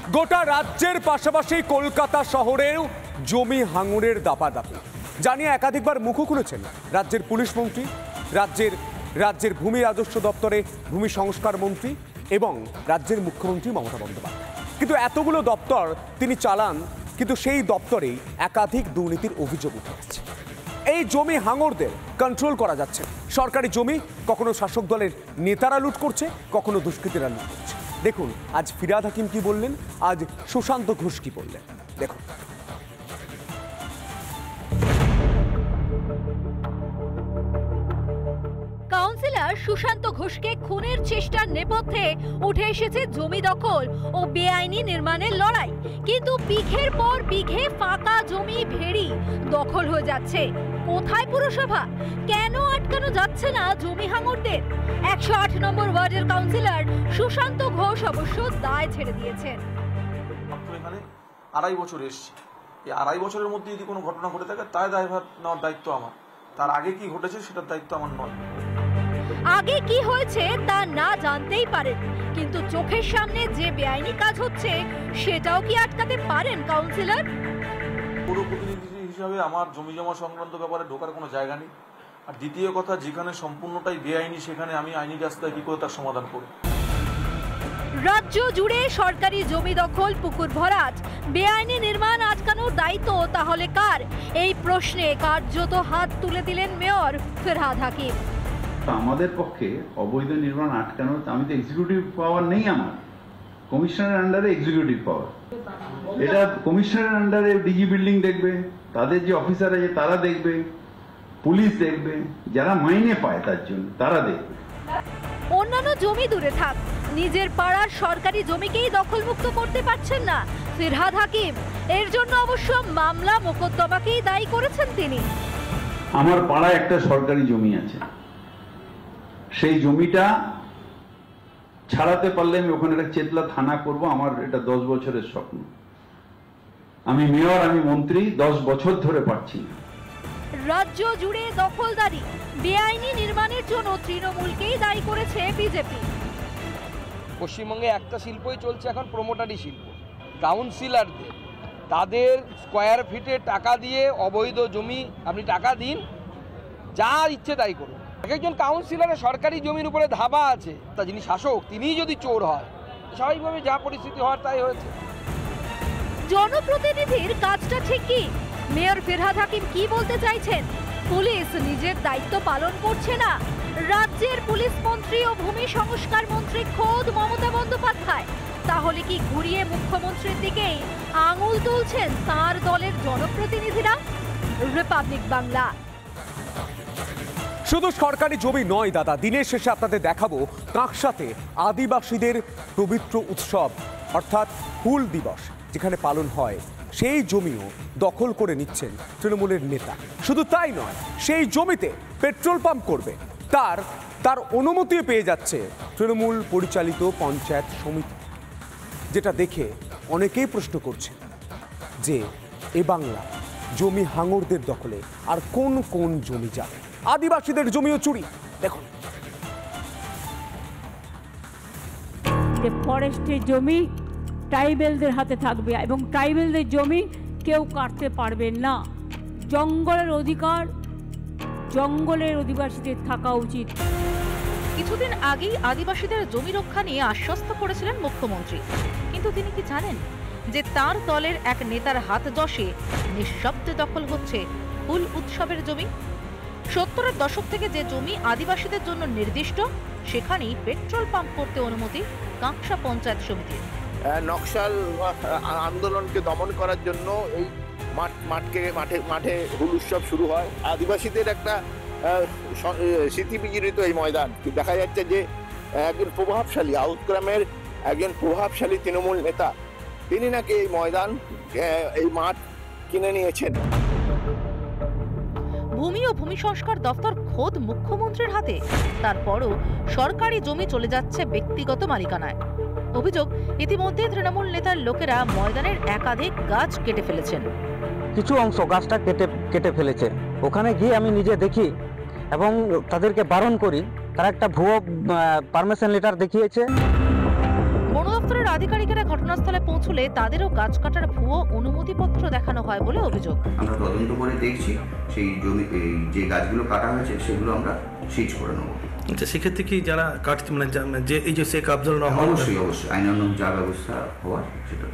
গোটা রাজ্যের পাশাপাশি কলকাতা শহরেও জমি হাঙরের দাপাদাপি জানিয়ে একাধিকবার মুখ খুলেছেন রাজ্যের পুলিশ মন্ত্রী, রাজ্যের ভূমি রাজস্ব দপ্তরে ভূমি সংস্কার মন্ত্রী এবং রাজ্যের মুখ্যমন্ত্রী মমতা বন্দ্যোপাধ্যায়। কিন্তু এতগুলো দপ্তর তিনি চালান, কিন্তু সেই দপ্তরেই একাধিক দুর্নীতির অভিযোগ উঠে আসছে। এই জমি হাঙরদের কন্ট্রোল করা যাচ্ছে। সরকারি জমি কখনো শাসক দলের নেতারা লুট করছে, কখনো দুষ্কৃতীরা লুট করছে। দেখুন আজ ফিরহাদ হাকিম কি বললেন, আজ সুশান্ত ঘোষ কি বললেন, দেখুন। কাউন্সিলর সুশান্ত ঘোষকে খুনের চেষ্টার নেপথ্যে উঠে এসেছে জমি দখল ও বেআইনি নির্মাণের লড়াই। কিন্তু বিঘের পর বিঘে ফাঁকা জমি ভেড়ি দখল হয়ে যাচ্ছে। কোথায় পুরসভা? কেন আটকানো যাচ্ছে না জমি হাঙরদের? 108 নম্বর ওয়ার্ডের কাউন্সিলর সুশান্ত ঘোষ অবশ্য দায় ছেড়ে দিয়েছেন। এখানে 2.5 বছর এসেছি, এই 2.5 বছরের মধ্যে যদি কোনো ঘটনা ঘটে থাকে তাই দায়ভার নেওয়ার দায়িত্ব আমার। তার আগে কি ঘটেছে সেটার দায়িত্ব আমার নয়। আগে কি হয়েছে তা না জানতেই পারেন, কিন্তু চোখের সামনে যে বেআইনি কাজ হচ্ছে সেটাও কি আটকাতে পারেন কাউন্সিলর? পৌর প্রতিনিধি হিসাবে আমার জমি জমা সংক্রান্ত ব্যাপারে ঢোকার কোনো জায়গা নেই। আর দ্বিতীয় কথা, যেখানে সম্পূর্ণটাই বেআইনি সেখানে আমি আইনি রাস্তায় কি করে তার সমাধান করি। রাজ্য জুড়ে সরকারি জমি দখল, পুকুর ভরাট, বেআইনি নির্মাণ আটকানোর দায়িত্ব তাহলে কার? এই প্রশ্নে কার্যত হাত তুলে দিলেন মেয়র ফিরহাদ হাকিম। আমাদের পক্ষে অবৈধ নির্মাণ আটকানোর, আমি তো এক্সিকিউটিভ পাওয়ার নেই, আমার কমিশনারের আন্ডারে এক্সিকিউটিভ পাওয়ার। এটা কমিশনারের আন্ডারে ডিজি বিল্ডিং দেখবে, তাদের যে অফিসার আছে তারা দেখবে, পুলিশ দেখবে, যারা মাইনে পায় তার জন্য তারা দেখবে। অন্যান্য জমি দূরে থাক, নিজের পাড়ার সরকারি জমিকেই দখলমুক্ত করতে পারছেন না ফিরহাদ হাকিম। এর জন্য অবশ্য মামলা মোকদ্দমাকেই দায়ী করেছেন তিনি। আমার পাড়ায় একটা সরকারি জমি আছে, সেই জমিটা ছাড়াতে পারলে আমি ওখানে একটা চেতলা থানা করব। আমার এটা 10 বছরের স্বপ্ন। আমি মেয়র, আমি মন্ত্রী, 10 বছর ধরে পাচ্ছি না। রাজ্য জুড়ে দখলদারি, বেআইনি নির্মাণের জন্য তৃণমূলকেই দায়ী করেছে বিজেপি। পশ্চিমবঙ্গে একটা শিল্পই চলছে এখন, প্রমোটারি শিল্প। কাউন্সিলরদের তাদের স্কোয়ার ফিটে টাকা দিয়ে অবৈধ জমি, আপনি টাকা দিন, যা ইচ্ছে তাই করুন। একজন কাউন্সিলরের সরকারি জমির উপরে ধাবা আছে, তা যিনি শাসক তিনিই যদি চোর হয়, স্বাভাবিকভাবে যা পরিস্থিতি হওয়ার তাই হয়েছে। জনপ্রতিনিধির কাজটা ঠিক কি? মেয়র ফিরহাদ হাকিম কি বলতে চাইছেন? পুলিশ নিজের দায়িত্ব পালন করছে না। রাজ্যের পুলিশ মন্ত্রী ও ভূমি সংস্কার মন্ত্রী খোদ মমতা বন্দ্যোপাধ্যায় তাহলে কি ঘুরিয়ে মুখ্যমন্ত্রীর দিকেই আঙুল তুলছেন তার দলের জনপ্রতিনিধিরা? রিপাবলিক বাংলা। শুধু সরকারি জমি নয় দাদা, দিনের শেষে আপনাদের দেখাবো কাঁকসাতে আদিবাসীদের পবিত্র উৎসব অর্থাৎ হুল দিবস যেখানে পালন হয়, সেই জমিও দখল করে নিচ্ছেন তৃণমূলের নেতা। শুধু তাই নয়, সেই জমিতে পেট্রোল পাম্প করবে, তার অনুমতিও পেয়ে যাচ্ছে তৃণমূল পরিচালিত পঞ্চায়েত সমিতি। যেটা দেখে অনেকেই প্রশ্ন করছে যে এ বাংলা জমি হাঙরদের দখলে আর কোন কোন জমি যাবে? আদিবাসীদের জমিও চুরি। দেখুন, ফরেস্টের জমি ট্রাইবেলদের হাতে থাকবে এবং ট্রাইবেলদের জমি কেউ কাটতে পারবেন না। জঙ্গলের অধিকার জঙ্গলের অধিবাসীদের থাকা উচিত। কিছুদিন আগেই আদিবাসীদের জমি রক্ষা নিয়ে আশ্বস্ত করেছিলেন মুখ্যমন্ত্রী, কিন্তু তিনি কি জানেন যে তার দলের এক নেতার হাত যশে নিঃশব্দে দখল হচ্ছে হুল উৎসবের জমি? 70-এর দশক থেকে যে জমি আদিবাসীদের জন্য নির্দিষ্ট, সেখানেই পেট্রোল পাম্প করতে অনুমতি কাঁকসা পঞ্চায়েত সমিতির। নকশাল আন্দোলনকে দমন করার জন্য এই মাঠে হুল উৎসব শুরু হয়। আদিবাসীদের একটা স্মৃতি বিজড়িত এই ময়দান। দেখা যাচ্ছে যে একজন প্রভাবশালী আউটগ্রামের একজন প্রভাবশালী তৃণমূল নেতা, তিনি নাকি এই ময়দান, এই মাঠ কিনে নিয়েছেন। ভূমি ও ভূমি সংস্কার দপ্তর খোদ মুখ্যমন্ত্রীর হাতে, তারপরও সরকারি জমি চলে যাচ্ছে ব্যক্তিগত মালিকানায়। অভিযোগ, ইতিমধ্যে তৃণমূল নেতার লোকেরা ময়দানের একাধিক গাছ কেটে ফেলেছেন। কিছু অংশ গাছটা কেটে ফেলেছে। ওখানে গিয়ে আমি নিজে দেখি এবং তাদেরকে বারণ করি। তারা একটা ভুয়ো পারমিশন লেটার দেখিয়েছে। বন দপ্তরের আধিকারিকেরা ঘটনাস্থলে পৌঁছলে তাদেরও গাছ কাটার ভুয়ো অনুমতিপত্র দেখানো হয় বলে অভিযোগ। আমরা তদন্ত করে দেখছি সেই জমি যে গাছগুলো কাটা হয়েছে সেগুলো আমরা সিজ করে নেবো। আচ্ছা, সেক্ষেত্রে কি যারা কাটছে মানে যে এই যে শেখ আফজল রহমান, অবশ্যই আইনানুগ যা ব্যবস্থা হওয়ার সেটা।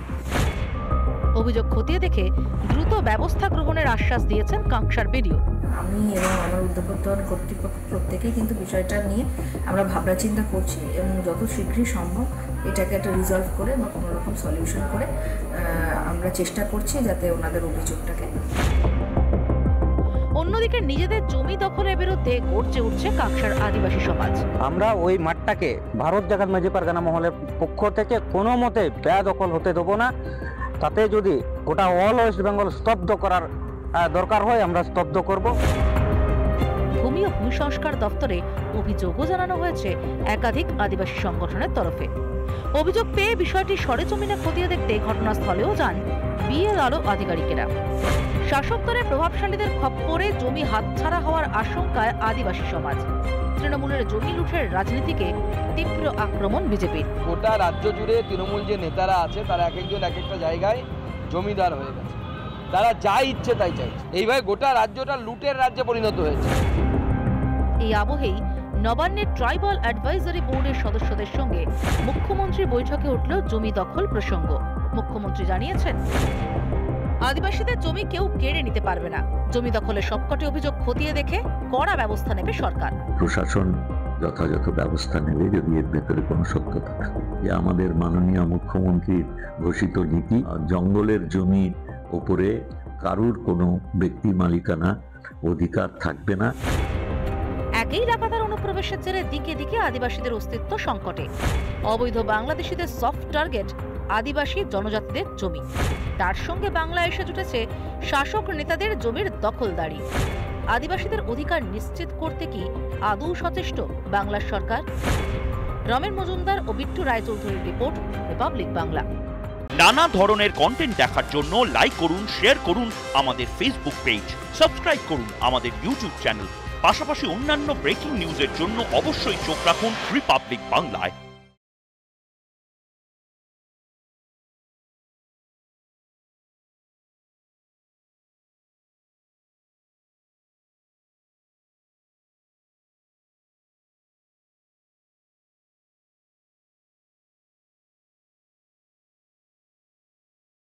অভিযোগ খতিয়ে দেখে দ্রুত ব্যবস্থা গ্রহণের আশ্বাস দিয়েছেন কাঁকসার বিডিও। আমি এবং আমার উদ্যোগতন কর্তৃপক্ষ প্রত্যেকেই কিন্তু বিষয়টা নিয়ে আমরা ভাবনা চিন্তা করছি এবং যত শীঘ্রই সম্ভব এটাকে একটা রিজলভ করে বা কোনো রকম সলিউশন করে আমরা চেষ্টা করছি যাতে ওনাদের অভিযোগটাকে। অন্যদিকে নিজেদের জমি দখলের বিরুদ্ধে গর্জে উঠছে কাঁকসার আদিবাসী সমাজ। আমরা ওই মাঠটাকে ভারত জাগাত মাঝি পারগানা মহলের পক্ষ থেকে কোনো মতে বেদখল হতে দেবো না। তাতে যদি গোটা অল ওয়েস্ট বেঙ্গল স্তব্ধ করার দরকার হয় আমরা স্তব্ধ করব। ভূমি ও ভূসংস্কার দপ্তরে অভিযোগও জানানো হয়েছে একাধিক আদিবাসী সংগঠনের তরফে। অভিযোগ পেয়ে বিষয়টি সরেজমিনে খতিয়ে দেখতে ঘটনাস্থলেও যান বিএলআরও আধিকারিকেরা। শাসক দলের প্রভাবশালীদের খপ্পরে জমি হাতছাড়া হওয়ার আশঙ্কায় আদিবাসী সমাজ। তৃণমূলের জমি লুঠের রাজনীতিকে তীব্র আক্রমণ বিজেপির। গোটা রাজ্য জুড়ে তৃণমূল যে নেতারা আছে তারা এক একজন এক একটা জায়গায় জমিদার হয়ে গেছে, তারা যা ইচ্ছে তাই চাইছে। এইভাবে গোটা রাজ্যটা লুটের রাজ্যে পরিণত হয়েছে। এই আবহেই নবান্নের ট্রাইবাল অ্যাডভাইজারি বোর্ডের সদস্যদের সঙ্গে মুখ্যমন্ত্রীর বৈঠকে উঠল জমি দখল প্রসঙ্গ। মুখ্যমন্ত্রী জানিয়েছেন, আদিবাসীদের জমি কেউ কেড়ে নিতে পারবে না। জমি দখলের সবকটি অভিযোগ খতিয়ে দেখে কড়া ব্যবস্থা নেবে সরকার। প্রশাসন যথাযথ ব্যবস্থা নেবে যদি এর ভেতরে কোনো সত্যতা থাকে। যে আমাদের মাননীয় মুখ্যমন্ত্রীর ঘোষিত নীতি, জঙ্গলের জমির ওপরে কারুর কোনো ব্যক্তি মালিকানা অধিকার থাকবে না। একই লাগাতার অনুপ্রবেশের জেরে দিকে দিকে আদিবাসীদের অস্তিত্ব সংকটে। অবৈধ বাংলাদেশিদের সফট টার্গেট আদিবাসী জনজাতিদের জমি। তার সঙ্গে বাংলা এসে জুটেছে শাসক নেতাদের জমির দখলদারি। আদিবাসীদের অধিকার নিশ্চিত করতে কি আদৌ সচেষ্ট বাংলার সরকার? রমেন মজুমদার ও বিট্টু রায়চৌধুরীর রিপোর্ট, রিপাবলিক বাংলা। নানা ধরনের কন্টেন্ট দেখার জন্য লাইক করুন, শেয়ার করুন আমাদের ফেসবুক পেজ, সাবস্ক্রাইব করুন আমাদের ইউটিউব চ্যানেল। পাশাপাশি অন্যান্য ব্রেকিং নিউজের জন্য অবশ্যই চোখ রাখুন রিপাবলিক বাংলায়।